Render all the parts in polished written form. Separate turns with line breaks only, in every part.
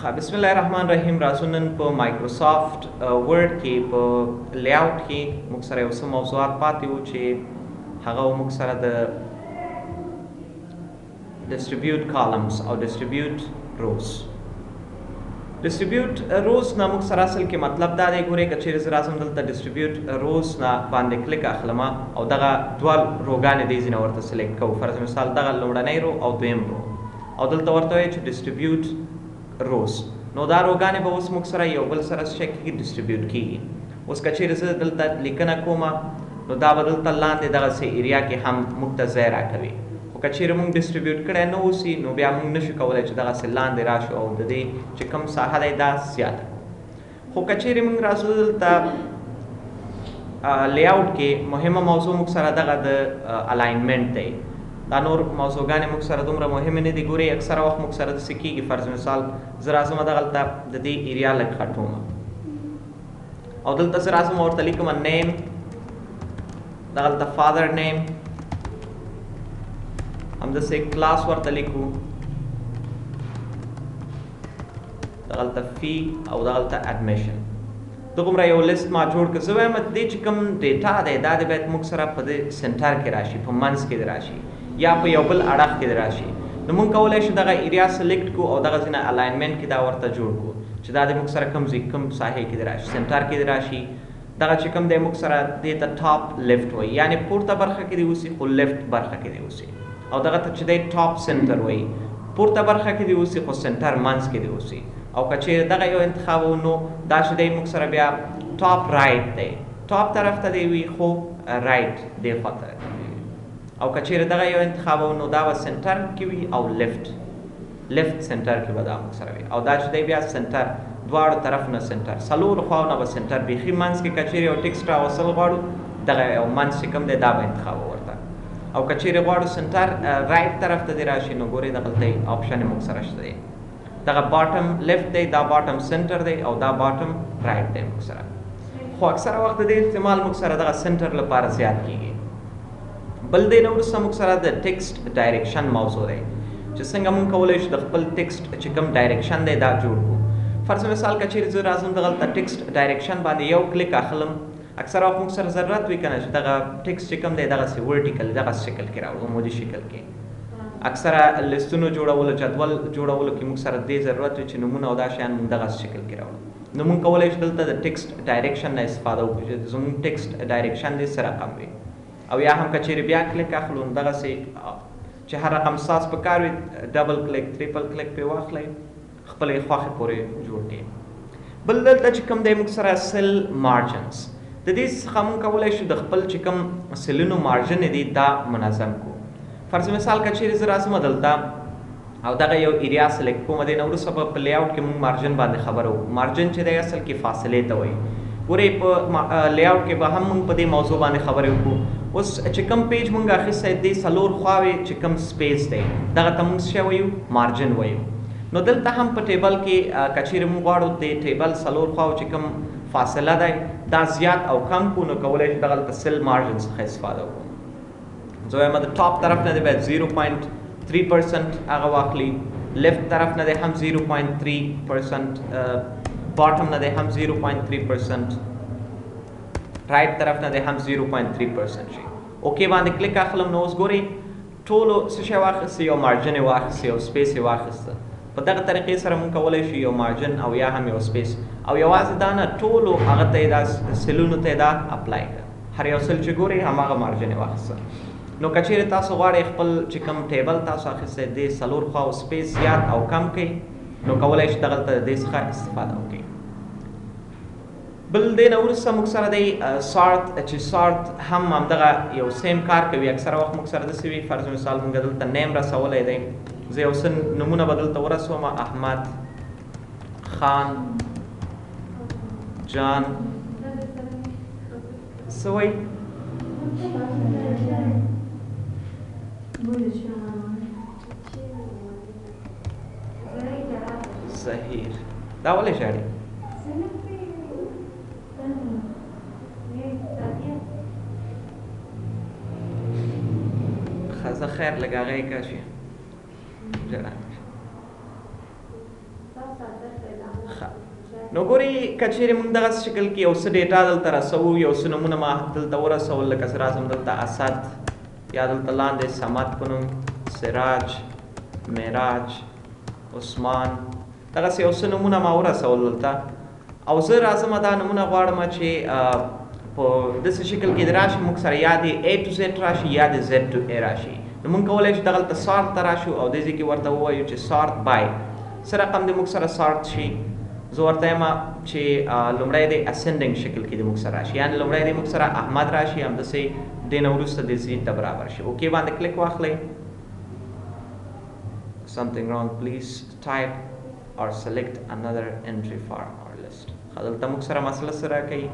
بسم الله الرحمن الرحیم راځو نن په مایکروسافت ورډ کې په لیاوټ کې موږ سره یو څه موضوعات پاتې وو چې هغه موږ سره د ډسټریبیوټ کالمز او ډسټریبیوټ روز ډسټریبیوټ روز نه موږ سره اصل کې مطلب دا دی ګورئ که چیرې زه راځم دلته ډسټریبیوټ روز نه باندې کلیک اخلم او دغه دوه روګانې دی ځینې ورته سلیکټ کوو فرض مثال دغه لومړنی رو او دویم رو او دلته ورته وایي چې ډسټریبیوټ روز نو دا روګانې به اوس موږ سره یو بل سره څه کېږي ډسټریبیوټ کېږي اوس که چیرې زه دلته لیکنه کوم نو دا به دلته لاندې دغسې ایریا کې هم موږ ته ځای راکوي خو که چیرې موږ ډسټریبیوټ کړی نه اوسي نو بیا موږ نشو کولی چې دغسې لاندې راشو او د دې چې کوم ساحه دی دا زیاته خو که چیرې موږ راځو دلته لیاوټ کې مهمه موضوع موږ سره دغه د الاینمنټ دی دا نور موضوعګانې موږ سره دومره مهمې نه دي ګورئ اکثره وخت موږ سره داسې کېږي فرض مثال زه راځم دغلته د دې ایریا لږ خټوم او دلته زه راځم ورته لیکم نیم دغلته فادر نیم همداسې کلاس ورته لیکو دغلته فی او دغلته اډمیشن دغومره یو لیست ما جوړ کړ زه وایم دې چې کوم ډیټا دی دا دې باید موږ سره په دې سنټر کې راشي په منځ کې دې راشي یا په یو بل اړخ کې راشي نو موږ کولی شو دغه ایریا سلیکټ کو او دغه ځینې الاینمنټ کې دا ورته جوړ کو چې دا د موږ سره کوم ساحې کې راشي سنټر کې راشي دغه چې کوم دی موږ سره دې ته ټاپ لیفټ وایي یعنې پورته برخه کې دی اوسي خو لیفټ برخه کې دی اوسي او دغه ته چې دی ټاپ سنټر وایي پورته برخه کې دی اوسي خو سنټر منځ کې دی اوسي او که چیرې دغه یو انتخاب نو دا چې دی موږ سره بیا ټاپ رایټ دی ټاپ طرف ته دی وي خو رایټ دی خواته او که چیرې دغه یو انتخاب نو دا به سنټر کې وي او لیفټ سنټر کې به دا موږ سره وي او دا چې دی بیا سنټر دواړو طرف نه سنټر څلورو خواو نه به سنټر بیخي منځ کې که چیرې یو ټکسټ راوصل غواړو دغه یو منځ چې کوم دی دا به انتخاب ورته او که چیرې غواړو سنټر رایټ طرف ته دی راشي نو ګورئ دغلته آپشن موږ سره شته دی دغه باټم لیفټ دی دا باټم سنټر دی او دا باټم رایټ دی موږ سره خو اکثره وخت د دې استعمال موږ سره دغه سنټر لپاره زیات کېږي بل دی نه وروسته موږ سره د ټکسټ ډایرکشن موضوع دی چې څنګه موږ کولی شو د خپل ټکسټ چې کوم ډایرکشن دی دا جوړ کړو فرض مثال که چیرې زه راځم دغلته ټکسټ ډایرکشن باندې یو کلیک اخلم اکثره وخت موږ سره ضرورت وي که نه چې دغه ټکسټ چې کوم دی دغسې ورټیکل دغه شکل کې راوړو عمودي شکل کې اکثره لیستونو جوړولو جدول جوړولو کې موږ سره دې ضرورت وي چې نومونه او دا شیان موږ دغه شکل کې راوړو نو موږ کولی شو دلته د ټکسټ ډایرکشن نه استفاده وکړو چې زموږ ټکسټ ډایرکشن دې څه رقم وي او یا هم که چیرې بیا کلیک اخلو نو دغسې چې هر رقم ستاسو په کار وي ډبل کلیک ټریپل کلیک پرې واخلئ خپلې خوښې پورې جوړ کړئ بل دلته چې کوم دی موږ سره سیل مارجنز د دې څخه موږ کولی شو د خپل چې کوم سیلونو مارجن دي دا منظم کړو فرض مثال که چیرې زه راځم دلته او دغه یو ایریا سلیکټ کوم دی نه وروسته په لیاوټ کې موږ مارجن باندې خبره وکړو مارجن چې دی اصل کې فاصلې ته وایي ګورئ په لیاوټ کې به هم موږ په دې موضوع باندې خبرې وکړو اوس چې کوم پیج موږ اخیستی دی څلور خواوې چې کوم سپیس دی دغه ته موږ څه وایو مارجن وایو نو دلته هم په ټیبل کې که چیرې موږ غواړو د ټیبل څلور خواو چې کوم فاصله دی دا زیات او کم کو نو کولی شو دغلته سیل مارجن څخه استفاده وکړو زه وایم د ټاپ طرف نه دی باید 0.3% هغه واخلي لیفټ طرف نه دی هم 0.3% باټم نه دی هم 0.3% رایټ طرف نه دی هم 0.3% شي اوکې باندې کلیک اخلم نو اوس ګورئ ټولو څه شی واخیسته یو مارجن یې واخیسته یو سپیس یې واخیسته په دغه طریقې سره موږ کولی شو یو مارجن او یا هم یو سپیس او یوازې دا نه ټولو هغه ته یې دا سیلونو ته یې دا اپلای کړه هر یو سیل چې ګورئ هماغه مارجن یې واخیسته نو که چیرې تاسو غواړئ خپل چې کوم ټیبل تاسو اخیستی دې څلور خواو سپیس زیات او کم کړئ نو کولی شو دغلته د دې څخه استفاده وکړئ بل دې نه وروسته موږ سره دی سارت چې سارت هم همدغه یو سیم کار کوي اکثره وخت موږ سره داسې وي فرض مثال موږ دلته نیم رسولی دی زه یو څه نومونه به دلته ورسوم احمد خان جان څه وایي ظهیر دا ولې ژاړي ښه خیر لږ هغه یې کاشي ژړا نو ګورئ که چیرې موږ دغه شکل کې یو څه ډیټا دلته رسوو یو څه نومونه ما دلته ورسول لکه زه راځم دلته اسد یا دلته لاندې صمد په نوم سراج معراج عثمان دغسې یو څه نومونه ما ورسول دلته او زه راځم دا نومونه غواړم چې په داسې شکل کې د راشي موږ سره یا د A to Z راشي یا د Z to A راشي نو موږ کولی شو دغلته سارت ته راشو او دې ځای کې ورته ووایو چې سارت بای څه رقم د موږ سره سارت شي زه ورته یم چې لومړی د اسنډنګ شکل کې د موږ سره راشي یعنې لومړی د موږ سره احمد راشي همداسې دې نه وروسته د زید ته برابر شي اوکې باندې کلیک واخلئ something wrong please type or select another entry for our list دلته موږ سره مسله سره کوي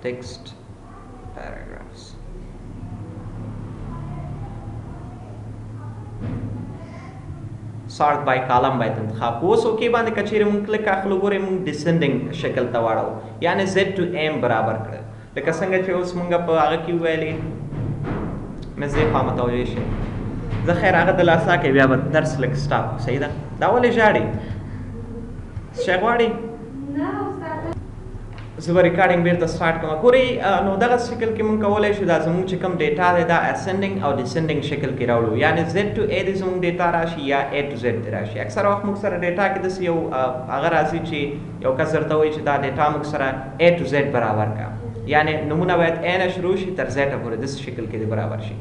text paragraphs sort by column باید انتخاب اوس اوکې باندې که چیرې موږ کلیک اخلو ګورئ موږ ډسنډنګ شکل ته واړو یعنې Z to M برابر کړه لکه څنګه چې اوس موږ په هغه کې وویلې مې زه خوا متوجه شم زه خیر هغه د لاسه کې بیا به درس لږ سټاپ صحیح ده دا ولې ژاړې څه غواړې زه به ریکارډینګ بیرته سټارټ کوم ګورئ نو دغه شکل کې موږ کولی شو دا زموږ چې کوم ډیټا دی دا اسنډنګ او ډسنډنګ شکل کې راوړو یعنې Z to A د زموږ ډیټا راشي یا A to Z دی راشي اکثر وخت موږ سره ډیټا کې داسې یو هغه راځي چې یو کس درته وایي چې دا ډیټا موږ سره A to Z برابر کا یعنې نمونه باید A نه شروع شي تر Z پورې داسې شکل کې دی برابر شي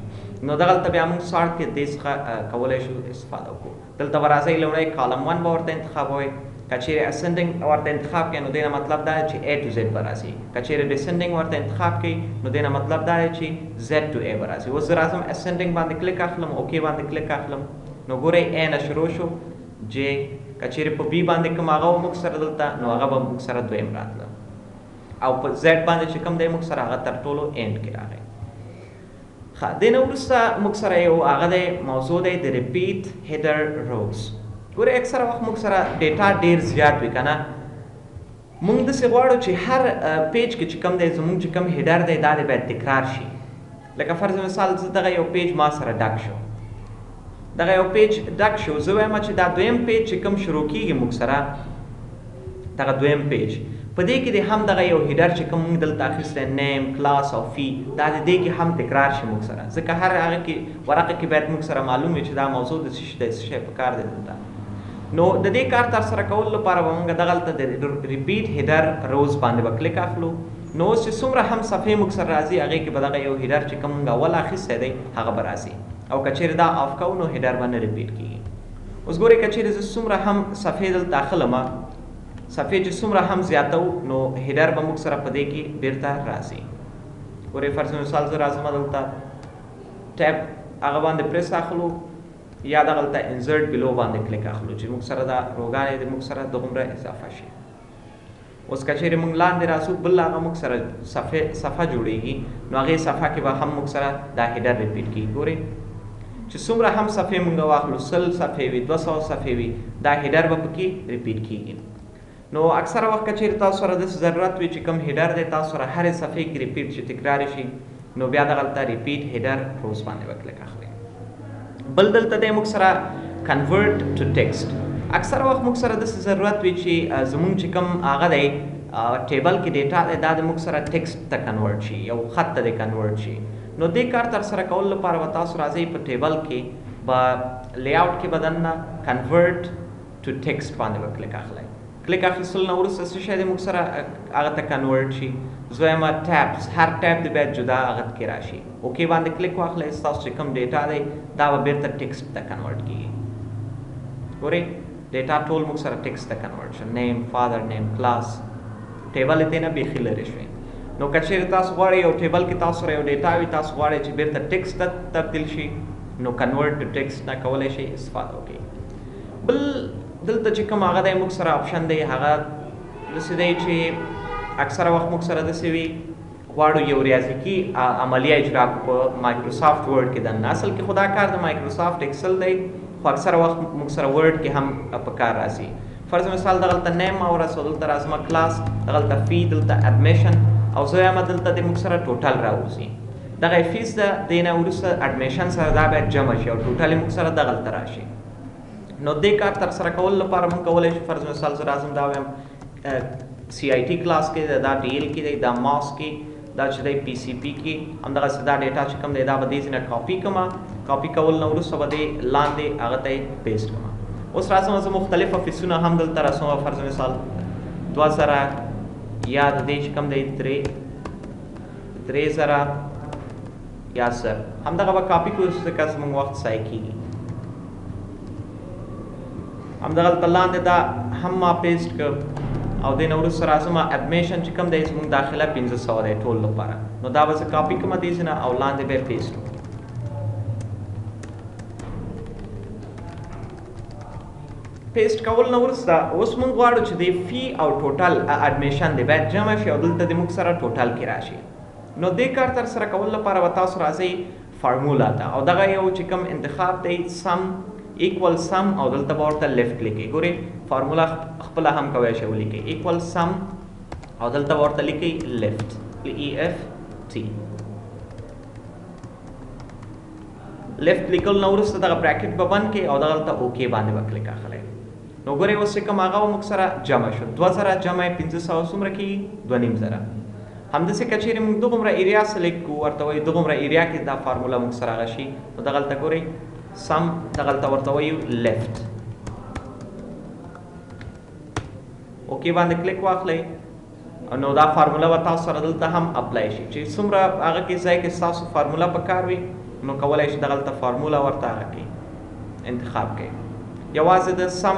نو دغلته بیا موږ سارت کې دې څخه کولی شو استفاده وکړو دلته به راځئ لومړی کالم 1 به ورته انتخابوئ که چیرې اسنډنګ ورته انتخاب کړئ نو دې نه مطلب دا دی چې A to Z به راځي که چیرې ډسنډنګ ورته انتخاب کړئ نو دې نه مطلب دا دی چې Z to A به راځي اوس زه راځم اسنډنګ باندې کلیک اخلم اوکې باندې کلیک اخلم نو ګورئ A نه شروع شو J که چیرې په B باندې کوم هغه موږ سره دلته نو هغه به موږ سره دویم راتله او په Z باندې چې کوم دی موږ سره هغه تر ټولو اینډ کې راغی دې نه وروسته موږ سره یو هغه دی موضوع دی د ریپیټ هیډر روز ګورئ اکثره وخت موږ سره ډیټا ډېر زیات وي که نه موږ داسې غواړو چې هر پیج کې چې کوم دی زموږ چې کوم هیډر دی دا دی باید تکرار شي لکه فرض مثال زه دغه یو پیج ما سره ډک شو دغه یو پیج ډک شو زه وایم چې دا دویم پیج چې کوم شروع کېږي موږ سره دغه دویم پیج په دې کې د هم دغه یو هیډر چې کوم موږ دلته اخیستی نیم کلاس او فی دا د دې کې هم تکرار شي موږ سره ځکه هر هغه کې ورقه کې باید موږ سره معلوم وي چې دا موضوع د څه شي دی څه شی په کار دی دلته نو د دې کار تر سره کولو لپاره به موږ دغلته د ریپیټ هیډر روز باندې به کلیک اخلو نو اوس چې څومره هم صفحې موږ سره راځي هغې کې به دغه یو هیډر چې کوم موږ اول اخیستی دی هغه به راځي او که چیرې دا آف کوو نو هیډر به نه ریپیټ کېږي اوس ګورئ که چیرې زه څومره هم صفحې دلته اخلم صفحې چې څومره هم زیاتو نو هیډر به موږ سره په دې کې بیرته راځي ګورئ فرض مثال زه راځم دلته ټیب هغه باندې پریس اخلو یا دغلته انزرټ بلو باندې کلیک اخلو چې موږ سره دا روګانې د موږ سره دغومره اضافه شي اوس که چیرې موږ لاندې راځو بل هغه موږ سره صفحه جوړیږي نو هغې صفحه کې به هم موږ سره دا هیډر ریپیټ کېږي ګورئ چې څومره هم صفحې موږ واخلو 100 صفحې وي 200 صفحې وي دا هیډر به پکې ریپیټ کېږي نو اکثره وخت که چیرې تاسو سره داسې ضرورت وي چې کوم هیډر دی تاسو سره هرې صفحې کې ریپیټ شي تکرار شي نو بیا دغلته ریپیټ هیډر روز باندې به کلیک اخلئ بل دلته دی موږ سره کنورټ ټو ټیکسټ اکثره وخت موږ سره داسې ضرورت وي چې زموږ چې کوم هغه دی ټیبل کې ډیټا دی دا د موږ سره ټیکسټ ته کنورټ شي یو خط ته دی کنورټ شي نو دې کار تر سره کولو لپاره به تاسو راځئ په ټیبل کې به لی آوټ کې به دننه کنورټ ټو ټیکسټ باندې به کلیک اخلئ کلیک اخیستل نه وروسته څه شی دی موږ سره هغه ته کنورټ شي زه وایم ټیبس هر ټیب دی باید جدا هغه کې راشي اوکې باندې کلیک واخلئ ستاسو چې کوم ډیټا دی دا به بیرته ټیکسټ ته کنورټ کېږي ګورئ ډیټا ټول موږ سره ټیکسټ ته کنورټ شو نیم فادر نیم کلاس ټیبل یې نه بیخي لرې شوې نو که چیرې تاسو غواړئ یو ټیبل کې تاسو سره یو ډیټا وي تاسو غواړئ چې بیرته ټیکسټ ته تبدیل شي نو کنورټ ټو ټیکسټ نه کولی شئ استفاده وکړئ بل دلته چې کوم هغه دی موږ سره آپشن دی هغه داسې دی چې اکثره وخت موږ سره داسې وي غواړو یو ریاضیکي عملیه اجرا په مایکروسافټ ورډ کې دننه اصل کې خو دا کار د مایکروسافټ ایکسل دی خو اکثره وخت موږ سره ورډ کې هم په کار راځي فرض مثال دغلته نیم ما ورسو دلته راځم کلاس دغلته فی دلته اډمیشن او زه وایم دلته د موږ سره ټوټل راوځي دغه فیس د دې نه وروسته اډمیشن سره دا باید جمع شي او ټوټل موږ سره دغلته راشي نو دې کار تر سره کول لپاره موږ کولی شو فرض مثال زه راځم دا وایم CIT کلاس کې دا DL کې دی دا ماس کې دا چې دی PCP کې همدغسې دا ډیټا چې کوم دی دا به دې ځینه کاپي کړم کاپي کول نه وروسته به دې لاندې هغه ته یې پیسټ کړم اوس راځم زه مختلف فیسونه هم دلته رسوم فرض مثال 2000 یا د دې چې کوم دی 3000 یا سر همدغه به کاپي کړو ځکه زموږ وخت ضایع کېږي همدغه دلته لاندې دا هم ما پیسټ کړ او دې نه وروسته راځم اډمیشن چې کوم دی زموږ داخله 1500 دی ټول لپاره نو دا به زه کاپي کړم دې ځای نه او لاندې به یې پیسټ کړم پیسټ کول نه وروسته اوس موږ غواړو چې د فی او ټوټل اډمیشن دی باید جمع شي او دلته د موږ سره ټوټل کې راشي نو دې کار تر سره کول لپاره به تاسو راځئ فارمولا ته او دغه یو چې کوم انتخاب دی سم equal sum او دلته به ورته لیفټ لیکئ ګورئ فارمولا خپله هم کولی شئ ولیکئ equal sum او دلته به ورته لیکئ لیفټ EFT لیفټ لیکل نه وروسته دغه براکټ به بند کړئ او دغه دلته اوکې باندې به کلیک اخلئ نو ګورئ اوس چې کوم هغه موږ سره جمع شو 2000 جمع 1500 څومره کېږي 2500 همداسې که چیرې موږ دغومره ایریا سلیکټ کړو ورته وایي دغومره ایریا کې دا فارمولا موږ سره هغه شي نو دغلته ګورئ سم دغلته ورته وایو لیفټ اوکې باندې کلیک واخلئ نو دا فارمولا به تاسو سره دلته هم اپلای شي چې څومره هغه کې ځای کې ستاسو فارمولا په کار وي نو کولی شي دغلته فارمولا ورته هغه کړئ انتخاب کړئ یوازې د سم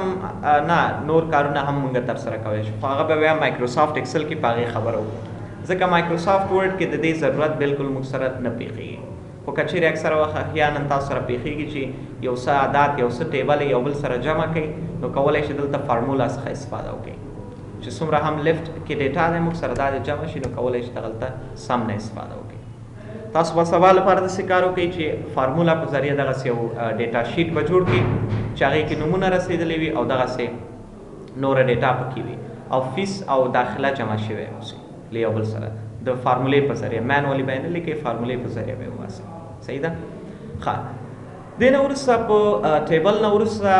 نه نور کارونه هم موږ ترسره کولی شو خو هغه به بیا مایکروسافټ ایکسل کې په هغې خبره وکړو ځکه مایکروسافټ ورډ کې د دې ضرورت بالکل موږ سره نه پیښیږي خو که چیرې اکثره وخت احیانا تاسو سره پیښیږي چې یو څه عدات یو څه ټیبل یو بل سره جمع کوئ نو کولی شي دلته فارمولا څخه استفاده وکړئ چې څومره هم لیفټ کې ډیټا دی موږ سره دا جمع شي نو کولی شي دغلته سم نه استفاده وکړئ تاسو به سبا لپاره داسې کار وکړئ چې فارمولا په ذریعه دغسې یو ډیټا شیټ به جوړ کړي چې هغې کې نومونه رسېدلي وي او دغسې نوره ډیټا پکې وي او فیس او داخله جمع شوی اوسي له یو بل سره د فارمولې په ذریعه مینولي به یې نه لیکئ فارمولې په ذریعه به یې وباسئ صحیح ده ښه دې نه وروسته په ټیبل نه وروسته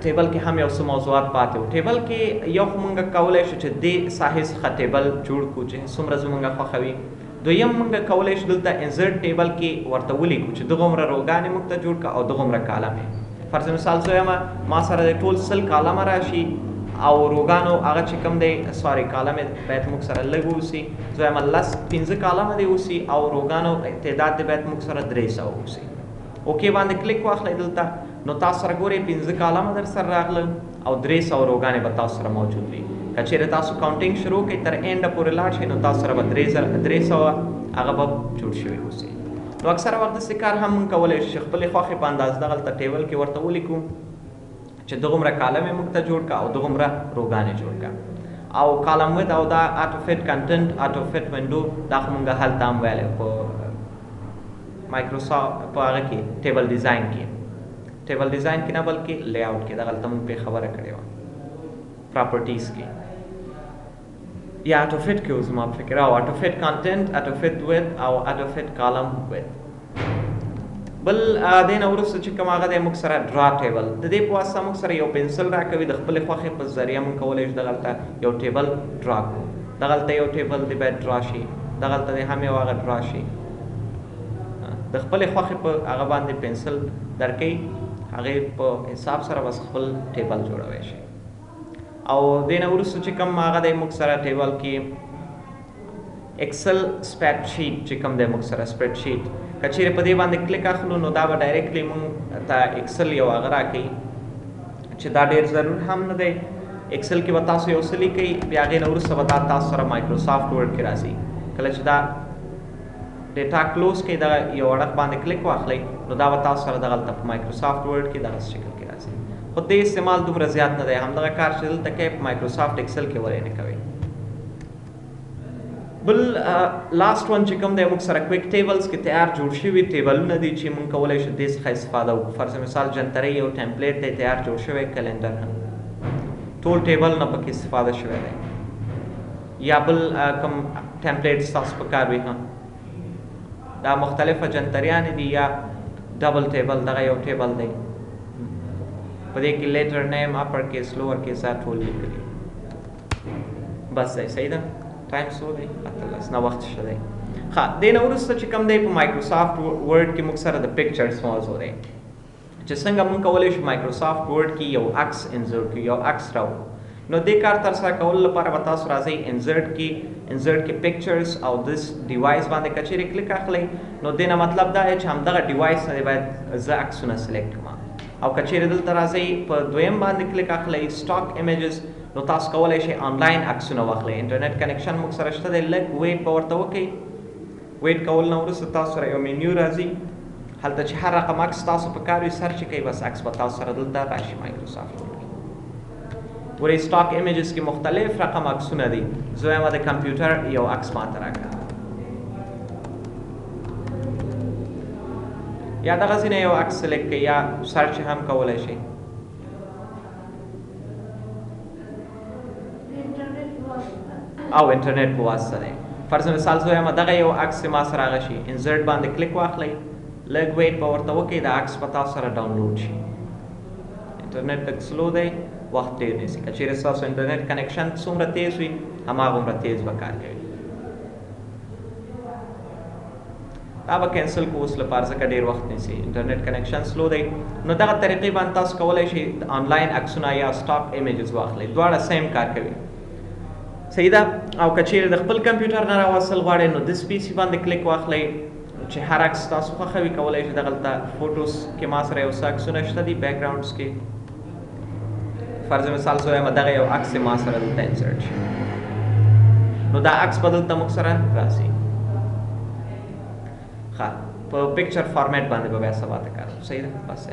ټیبل کې هم یو څه موضوعات پاتې وو ټیبل کې یو خو موږ کولی شو چې دې ساحې څخه ټیبل جوړ کړو چې څومره زموږ خوښه وي دویم موږ کولی شو دلته انزرټ ټیبل کې ورته ولیکو چې دغومره روګانې موږ ته جوړ کړه او دغومره کالم یې فرض مثال زه وایم ما سره د ټول 100 کالمه راشي او روګانو هغه چې کوم دی سوري کالم باید موږ سره لږ اوسي زه وایم 15 کالمه دی اوسي او روګانو تعداد دی باید موږ سره 300 اوسي اوکې باندې کلیک واخلئ دلته نو تاسو سره ګورئ 15 کالمه در سره راغله او 300 روګانې به تاسو سره موجود وي که چیرې تاسو کاونټینګ شروع کړئ تر اینډه پورې لاړ شئ نو تاسو سره به 300 هغه به جوړ شوي اوسي نو اکثره وخت داسې کار هم موږ کولی شو چې خپلې خوښې په اندازه دغلته ټیبل کې ورته ولیکو چې دغومره کالم یې موږ ته جوړ کړه او دغومره روګانې جوړ کړه او کالم وید او دا آټو فټ کنټنټ آټو فټ ونډو دا خو موږ هلته هم ویلی په مایکروسافټ په هغه کې ټیبل ډیزاین کې نه بلکې لی آوټ کې دغلته موږ پرې خبره کړې وه پراپرټیز کې یا آټو فټ کې اوس زما په فکر او آټو فټ کنټنټ آټو فټ وید او آټو فټ کالم وید بل دې نه وروسته چې کوم هغه دی موږ سره ډرا ټیبل د دې په واسطه موږ سره یو پنسل راکوي د خپلې خوښې په ذریعه موږ کولی شو دغلته یو ټیبل ډرا کړو دغلته یو ټیبل دی باید ډرا شي دغلته دی هم یو هغه ډرا شي د خپلې خوښې په هغه باندې پنسل درکوي هغې په حساب سره بس خپل ټیبل جوړوی شي او دې نه وروسته چې کوم هغه دی موږ سره ټیبل کې ایکسل سپریډ شیټ چې کوم دی موږ سره سپریډ شیټ که چیرې په دې باندې کلیک اخلو نو دا به ډایرکټلی موږ ته ایکسل یو هغه راکوي چې دا ډېر ضرور هم نه دی ایکسل کې به تاسو یو څه لیکئ بیا هغې نه وروسته به دا تاسو سره مایکروسافټ ورډ کې راځي کله چې دا ډیټا کلوز کې دا یو اړخ باندې کلیک واخلئ نو دا به تاسو سره دغلته په مایکروسافټ ورډ کې دغه شکل کې راځي خو دې استعمال دومره زیات نه دی همدغه کار چې دلته کوئ په مایکروسافټ ایکسل کې ولې نه کوئ بل لاست ون چې کوم دی موږ سره کویک ټیبلز کې تیار جوړ شوي ټیبلونه دي چې موږ کولی شو دې څخه استفاده وکړو فرض مثال جنترۍ یو ټیمپلیټ دی تیار جوړ شوی کلنډر هم ټول ټیبل نه پکې استفاده شوی دی یا بل کوم ټیمپلیټ ستاسو په کار وي هم دا مختلفه جنتریانې دي یا ډبل ټیبل دغه یو ټیبل دی په دې کې لیټر نیم اپر کیس لوور کیس ټول لیکلي بس صحیح ده ټایم سو دی اتلس نه وخت شته دی ښه دې نه وروسته چې کوم دی په مایکروسافټ ورډ کې موږ سره د پکچرز موضوع دی چې څنګه موږ کولی شو مایکروسافټ ورډ کې یو عکس انزرټ کړو یو عکس راوړو نو دې کار ترسره کولو لپاره به تاسو راځئ انزرټ کې پکچرز او دس ډیوایس باندې که چیرې کلیک اخلئ نو دې نه مطلب دا دی چې همدغه ډیوایس نه باید زه عکسونه سلیکټ کړم او که چیرې دلته راځئ په دویم باندې کلیک اخلئ سټاک ایمیجز نو تاسو کولی شئ آنلاین عکسونه واخلئ انټرنیټ کنیکشن موږ سره شته دی لږ ویټ به ورته وکئ ویټ کول نه وروسته تاسو سره یو مینیو راځي هلته چې هر رقم عکس تاسو په کار وي سرچ کوئ بس عکس به تاسو سره دلته راشي مایکروسافټ ورې سټاک ایمیجز کې مختلف رقم عکسونه دي زه وایم د کمپیوټر یو عکس ماته راکړه یا دغسې نه یو عکس سلیکټ کړئ یا سرچ هم کولی شئ او انټرنیټ په واسطه دی فرض مثال زه وایم دغه یو عکس ما سره هغه شي انزرټ باندې کلیک واخلئ لږ ویټ به ورته وکړئ د عکس به تاسو سره ډاونلوډ شي انټرنیټ لږ سلو دی وخت ډېر نیسي که چیرې ستاسو انټرنیټ کنیکشن څومره تیز وي هماغومره تیز به کار کوي دا به کینسل کو اوس لپاره ځکه ډېر وخت نیسي انټرنیټ کنیکشن سلو دی نو دغه طریقې باندې تاسو کولی شئ آنلاین عکسونه یا سټاک ایمیجز واخلئ دواړه سیم کار کوي صحیح ده او که چیرې د خپل کمپیوټر نه راوصل غواړئ نو دس پی سي باندې کلیک واخلئ چې هر عکس تاسو خوښوي کولی شئ دغلته فوټوز کې ما سره یو څه عکسونه شته دي بیک ګراونډز کې فرض مثال زه وایم دغه یو عکس ما سره دلته انسرټ شي نو دا عکس به دلته موږ سره راځي ښه په پکچر فارمیټ باندې به بیا سبا ته کار صحیح ده بس